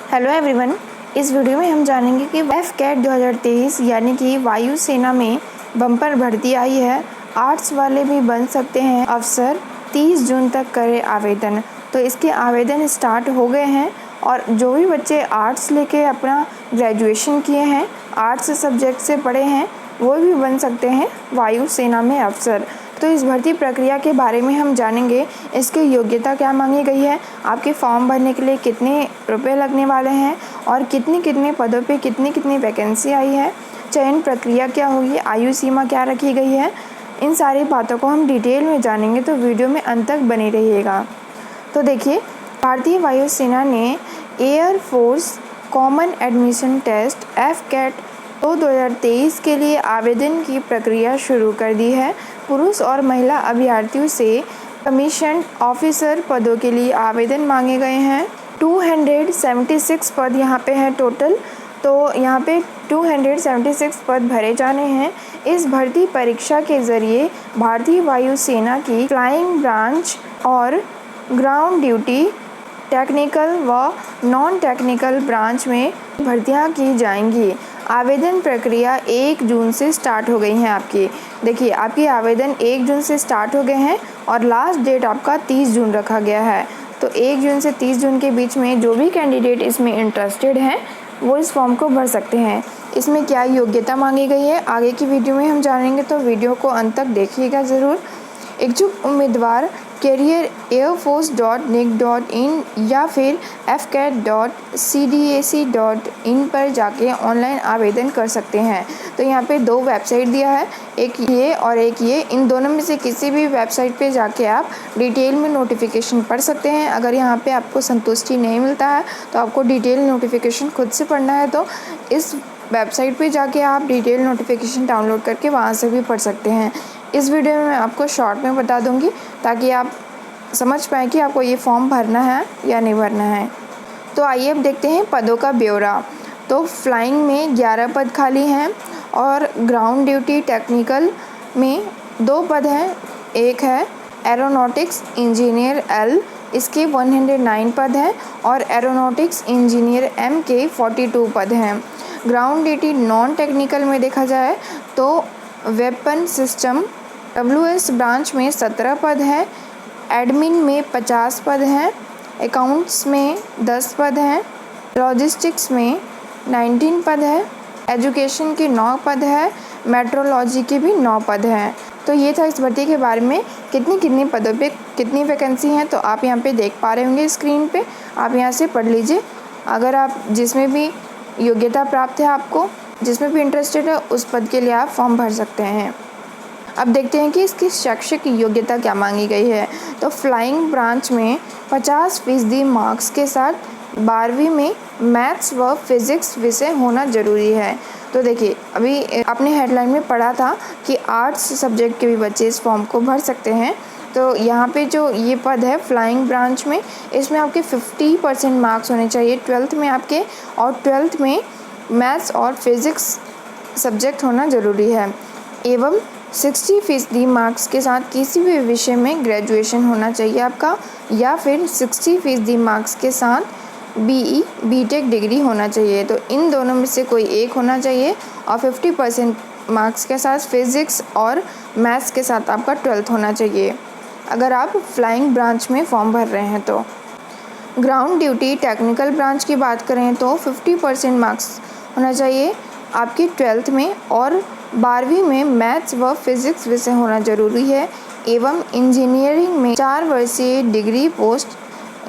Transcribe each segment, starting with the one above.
Hello everyone, इस video में हम जानेंगे कि एफ-कैट 2023 यानी कि वायुसेना में बम्पर भर्ती आई है। आर्ट्स वाले भी बन सकते हैं अफसर, 30 जून तक करें आवेदन। तो इसके आवेदन स्टार्ट हो गए हैं और जो भी बच्चे आर्ट्स लेके अपना ग्रेजुएशन किए हैं, आर्ट्स सब्जेक्ट से पढ़े हैं, वो भी बन सकते हैं वायुसेना में अफसर। तो इस भर्ती प्रक्रिया के बारे में हम जानेंगे। इसकी योग्यता क्या मांगी गई है, आपके फॉर्म भरने के लिए कितने रुपए लगने वाले हैं और कितने पदों पे कितनी वैकेंसी आई है, चयन प्रक्रिया क्या होगी, आयु सीमा क्या रखी गई है, इन सारी बातों को हम डिटेल में जानेंगे। तो वीडियो में अंत तक बने रहिएगा। तो देखिए, भारतीय वायुसेना ने air force common admission test AFCAT 2023 के लिए आवेदन की प्रक्रिया शुरू कर दी है। पुरुष और महिला अभ्यर्थियों से कमीशन ऑफिसर पदों के लिए आवेदन मांगे गए हैं। 276 पद यहाँ पे हैं टोटल। तो यहाँ पे 276 पद भरे जाने हैं। इस भर्ती परीक्षा के ज़रिए भारतीय वायुसेना की फ्लाइंग ब्रांच और ग्राउंड ड्यूटी, टेक्निकल व नॉन टेक्निकल ब्रांच में भर्तियां की जाएंगी। आवेदन प्रक्रिया 1 जून से स्टार्ट हो गई हैं आपकी। देखिए, आपकी आवेदन 1 जून से स्टार्ट हो गए हैं और लास्ट डेट आपका 30 जून रखा गया है। तो 1 जून से 30 जून के बीच में जो भी कैंडिडेट इसमें इंटरेस्टेड हैं वो इस फॉर्म को भर सकते हैं। इसमें क्या योग्यता मांगी गई है आगे की वीडियो में हम जानेंगे, तो वीडियो को अंत तक देखिएगा ज़रूर। इच्छुक उम्मीदवार careerairforce.nic.in या फिर fcat.cdac.in पर जाके ऑनलाइन आवेदन कर सकते हैं। तो यहाँ पे 2 वेबसाइट दिया है, एक ये और एक ये। इन दोनों में से किसी भी वेबसाइट पे जाके आप डिटेल में नोटिफिकेशन पढ़ सकते हैं। अगर यहाँ पे आपको संतुष्टि नहीं मिलता है तो आपको डिटेल नोटिफिकेशन खुद से पढ़ना है, तो इस वेबसाइट पे जाके आप डिटेल नोटिफिकेशन डाउनलोड करके वहाँ से भी पढ़ सकते हैं। इस वीडियो में मैं आपको शॉर्ट में बता दूंगी ताकि आप समझ पाएँ कि आपको ये फॉर्म भरना है या नहीं भरना है। तो आइए अब देखते हैं पदों का ब्यौरा। तो फ्लाइंग में 11 पद खाली हैं और ग्राउंड ड्यूटी टेक्निकल में 2 पद हैं। एक है एरोनॉटिक्स इंजीनियर एल, इसके 109 पद हैं और एरोनॉटिक्स इंजीनियर एम के 42 पद हैं। ग्राउंड ड्यूटी नॉन टेक्निकल में देखा जाए तो वेपन सिस्टम WS ब्रांच में 17 पद हैं, एडमिन में 50 पद हैं, अकाउंट्स में 10 पद हैं, लॉजिस्टिक्स में 19 पद है, एजुकेशन के 9 पद है, मेट्रोलॉजी के भी 9 पद हैं। तो ये था इस भर्ती के बारे में। कितनी पदों पे कितनी वैकेंसी हैं तो आप यहाँ पे देख पा रहे होंगे स्क्रीन पे। आप यहाँ से पढ़ लीजिए। अगर आप जिसमें भी योग्यता प्राप्त है, आपको जिसमें भी इंटरेस्टेड है, उस पद के लिए आप फॉर्म भर सकते हैं। अब देखते हैं कि इसकी शैक्षिक योग्यता क्या मांगी गई है। तो फ्लाइंग ब्रांच में 50% मार्क्स के साथ 12वीं में मैथ्स व फिज़िक्स विषय होना ज़रूरी है। तो देखिए, अभी आपने हेडलाइन में पढ़ा था कि आर्ट्स सब्जेक्ट के भी बच्चे इस फॉर्म को भर सकते हैं। तो यहाँ पे जो ये पद है फ्लाइंग ब्रांच में, इसमें आपके 50% मार्क्स होने चाहिए 12th में आपके, और 12th में मैथ्स और फिज़िक्स सब्जेक्ट होना ज़रूरी है। एवं 60% मार्क्स के साथ किसी भी विषय में ग्रेजुएशन होना चाहिए आपका, या फिर 60% मार्क्स के साथ BE/BTech डिग्री होना चाहिए। तो इन दोनों में से कोई एक होना चाहिए, और 50% मार्क्स के साथ फिज़िक्स और मैथ्स के साथ आपका 12th होना चाहिए अगर आप फ्लाइंग ब्रांच में फॉर्म भर रहे हैं। तो ग्राउंड ड्यूटी टेक्निकल ब्रांच की बात करें तो 50% मार्क्स होना चाहिए आपकी 12th में, और 12वीं में मैथ्स व फिज़िक्स विषय होना ज़रूरी है। एवं इंजीनियरिंग में 4 वर्षीय डिग्री पोस्ट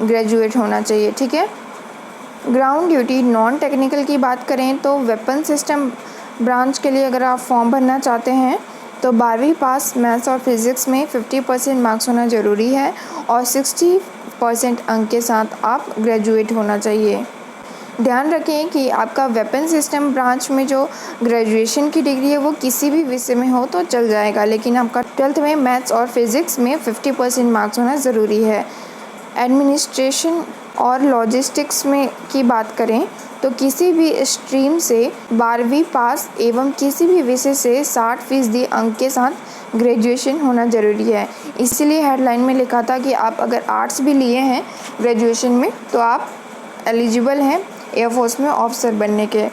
ग्रेजुएट होना चाहिए। ठीक है। ग्राउंड ड्यूटी नॉन टेक्निकल की बात करें तो वेपन सिस्टम ब्रांच के लिए अगर आप फॉर्म भरना चाहते हैं तो 12वीं पास मैथ्स और फिज़िक्स में 50% मार्क्स होना ज़रूरी है, और 60% अंक के साथ आप ग्रेजुएट होना चाहिए। ध्यान रखें कि आपका वेपन सिस्टम ब्रांच में जो ग्रेजुएशन की डिग्री है वो किसी भी विषय में हो तो चल जाएगा, लेकिन आपका 12th में मैथ्स और फिज़िक्स में 50% मार्क्स होना ज़रूरी है। एडमिनिस्ट्रेशन और लॉजिस्टिक्स में की बात करें तो किसी भी स्ट्रीम से 12वीं पास एवं किसी भी विषय से 60% अंक के साथ ग्रेजुएशन होना ज़रूरी है। इसीलिए हेडलाइन में लिखा था कि आप अगर आर्ट्स भी लिए हैं ग्रेजुएशन में तो आप एलिजिबल हैं एयरफोर्स में ऑफिसर बनने के।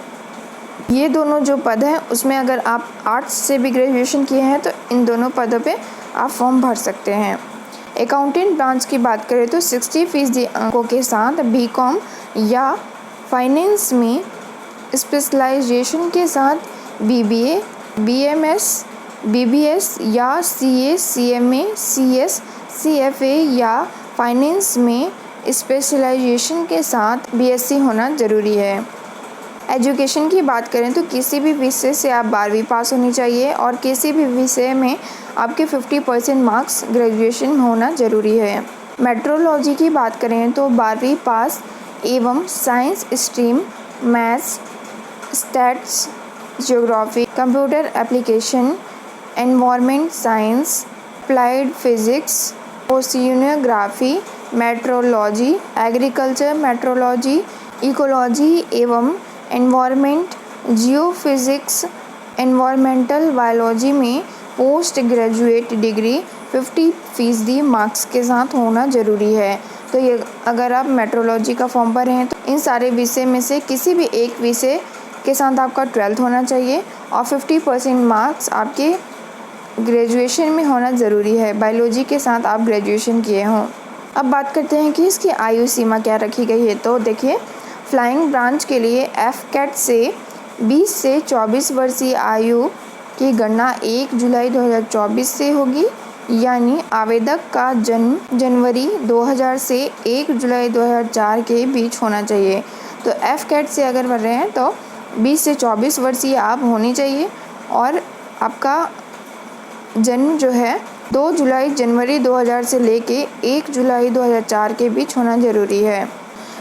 ये दोनों जो पद हैं उसमें अगर आप आर्ट्स से भी ग्रेजुएशन किए हैं तो इन दोनों पदों पे आप फॉर्म भर सकते हैं। अकाउंटेंट ब्रांच की बात करें तो 60% अंकों के साथ बीकॉम या फाइनेंस में स्पेशलाइजेशन के साथ बीबीए, बीएमएस, बीबीएस या सीए, सीएमए, सीएस, सीएफए या फाइनेंस में स्पेशलाइजेशन के साथ बीएससी होना ज़रूरी है। एजुकेशन की बात करें तो किसी भी विषय से आप 12वीं पास होनी चाहिए और किसी भी विषय में आपके 50% मार्क्स ग्रेजुएशन होना ज़रूरी है। मेट्रोलॉजी की बात करें तो 12वीं पास एवं science stream, maths, stats, geography, computer application, environment science, applied physics, oceanography, metrology, agriculture metrology, ecology एवं एनवायरनमेंट, जियोफिज़िक्स, एनवायरमेंटल बायोलॉजी में पोस्ट ग्रेजुएट डिग्री 50% मार्क्स के साथ होना ज़रूरी है। तो ये अगर आप मेट्रोलॉजी का फॉर्म भरे हैं तो इन सारे विषय में से किसी भी एक विषय के साथ आपका 12th होना चाहिए और 50% मार्क्स आपके ग्रेजुएशन में होना ज़रूरी है। बायोलॉजी के साथ आप ग्रेजुएशन किए हों। अब बात करते हैं कि इसकी आयु सीमा क्या रखी गई है। तो देखिए, फ्लाइंग ब्रांच के लिए एफकेट से 20 से 24 वर्षीय आयु की गणना 1 जुलाई 2024 से होगी, यानी आवेदक का जन्म जनवरी 2000 से 1 जुलाई 2004 के बीच होना चाहिए। तो एफकेट से अगर भर रहे हैं तो 20 से 24 वर्षीय आप होनी चाहिए और आपका जन्म जो है 2 जुलाई जनवरी 2000 से लेके 1 जुलाई 2004 के बीच होना ज़रूरी है।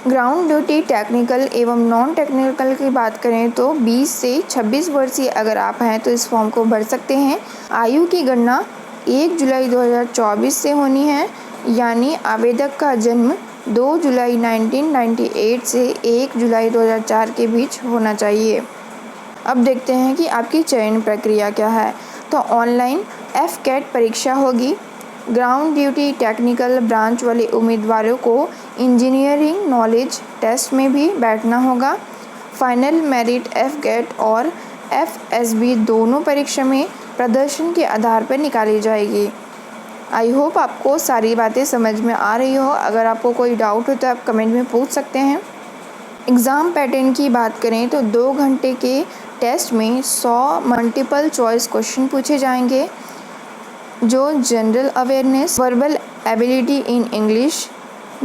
ग्राउंड ड्यूटी टेक्निकल एवं नॉन टेक्निकल की बात करें तो 20 से 26 वर्षीय अगर आप हैं तो इस फॉर्म को भर सकते हैं। आयु की गणना 1 जुलाई 2024 से होनी है, यानी आवेदक का जन्म 2 जुलाई 1998 से 1 जुलाई 2004 के बीच होना चाहिए। अब देखते हैं कि आपकी चयन प्रक्रिया क्या है। तो ऑनलाइन एफकेट परीक्षा होगी। ग्राउंड ड्यूटी टेक्निकल ब्रांच वाले उम्मीदवारों को इंजीनियरिंग नॉलेज टेस्ट में भी बैठना होगा। फाइनल मेरिट एफकेट और एफएसबी दोनों परीक्षा में प्रदर्शन के आधार पर निकाली जाएगी। आई होप आपको सारी बातें समझ में आ रही हो। अगर आपको कोई डाउट हो तो आप कमेंट में पूछ सकते हैं। एग्ज़ाम पैटर्न की बात करें तो 2 घंटे के टेस्ट में 100 मल्टीपल चॉइस क्वेश्चन पूछे जाएंगे, जो general awareness, verbal ability in English,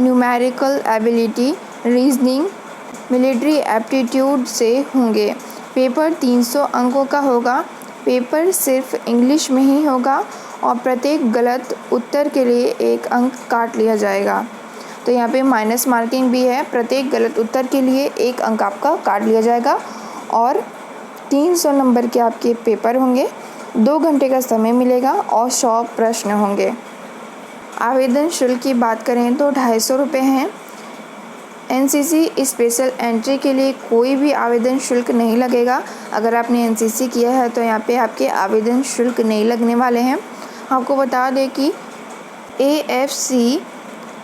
numerical ability, reasoning, military aptitude से होंगे। पेपर 300 अंकों का होगा। पेपर सिर्फ इंग्लिश में ही होगा और प्रत्येक गलत उत्तर के लिए 1 अंक काट लिया जाएगा। तो यहाँ पे माइनस मार्किंग भी है। प्रत्येक गलत उत्तर के लिए 1 अंक आपका काट लिया जाएगा और 300 नंबर के आपके पेपर होंगे। 2 घंटे का समय मिलेगा और 100 प्रश्न होंगे। आवेदन शुल्क की बात करें तो 250 रुपये हैं। एनसीसी स्पेशल एंट्री के लिए कोई भी आवेदन शुल्क नहीं लगेगा। अगर आपने एनसीसी किया है तो यहाँ पे आपके आवेदन शुल्क नहीं लगने वाले हैं। आपको बता दें कि एएफसी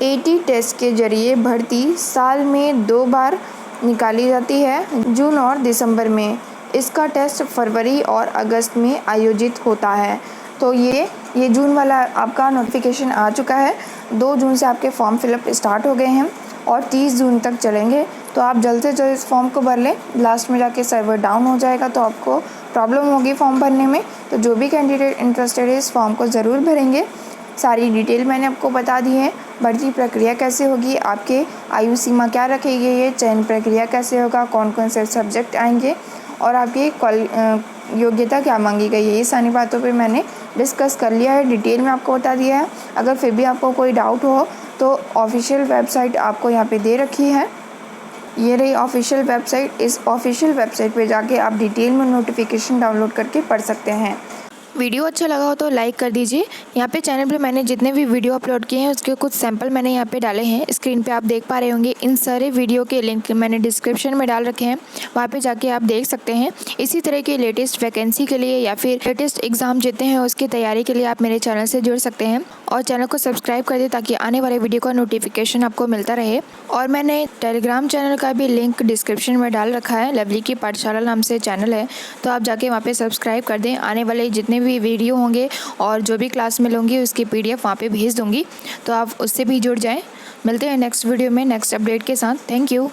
80 टेस्ट के जरिए भर्ती साल में 2 बार निकाली जाती है, जून और दिसंबर में। इसका टेस्ट फरवरी और अगस्त में आयोजित होता है। तो ये जून वाला आपका नोटिफिकेशन आ चुका है। 2 जून से आपके फॉर्म फिलअप स्टार्ट हो गए हैं और 30 जून तक चलेंगे। तो आप जल्द से जल्द इस फॉर्म को भर लें। लास्ट में जाके सर्वर डाउन हो जाएगा तो आपको प्रॉब्लम होगी फॉर्म भरने में। तो जो भी कैंडिडेट इंटरेस्टेड है इस फॉर्म को ज़रूर भरेंगे। सारी डिटेल मैंने आपको बता दी है। भर्ती प्रक्रिया कैसे होगी, आपके आयु सीमा क्या रखी गई है, चयन प्रक्रिया कैसे होगा, कौन कौन से सब्जेक्ट आएंगे और आपकी योग्यता क्या मांगी गई है, ये सारी बातों पे मैंने डिस्कस कर लिया है। डिटेल में आपको बता दिया है। अगर फिर भी आपको कोई डाउट हो तो ऑफिशियल वेबसाइट आपको यहाँ पे दे रखी है। ये रही ऑफिशियल वेबसाइट। इस ऑफिशियल वेबसाइट पे जाके आप डिटेल में नोटिफिकेशन डाउनलोड करके पढ़ सकते हैं। वीडियो अच्छा लगा हो तो लाइक कर दीजिए। यहाँ पे चैनल पे मैंने जितने भी वीडियो अपलोड किए हैं उसके कुछ सैंपल मैंने यहाँ पे डाले हैं। स्क्रीन पे आप देख पा रहे होंगे। इन सारे वीडियो के लिंक मैंने डिस्क्रिप्शन में डाल रखे हैं, वहाँ पे जाके आप देख सकते हैं। इसी तरह की लेटेस्ट वैकेंसी के लिए या फिर लेटेस्ट एग्जाम जितने हैं उसकी तैयारी के लिए आप मेरे चैनल से जुड़ सकते हैं और चैनल को सब्सक्राइब कर दें ताकि आने वाले वीडियो का नोटिफिकेशन आपको मिलता रहे। और मैंने टेलीग्राम चैनल का भी लिंक डिस्क्रिप्शन में डाल रखा है। लवली की पाठशाला नाम से चैनल है, तो आप जाके वहाँ पे सब्सक्राइब कर दें। आने वाले जितने भी वीडियो होंगे और जो भी क्लास में लूँगी उसकी PDF वहाँ पे भेज दूँगी, तो आप उससे भी जुड़ जाएं। मिलते हैं नेक्स्ट वीडियो में नेक्स्ट अपडेट के साथ। Thank you.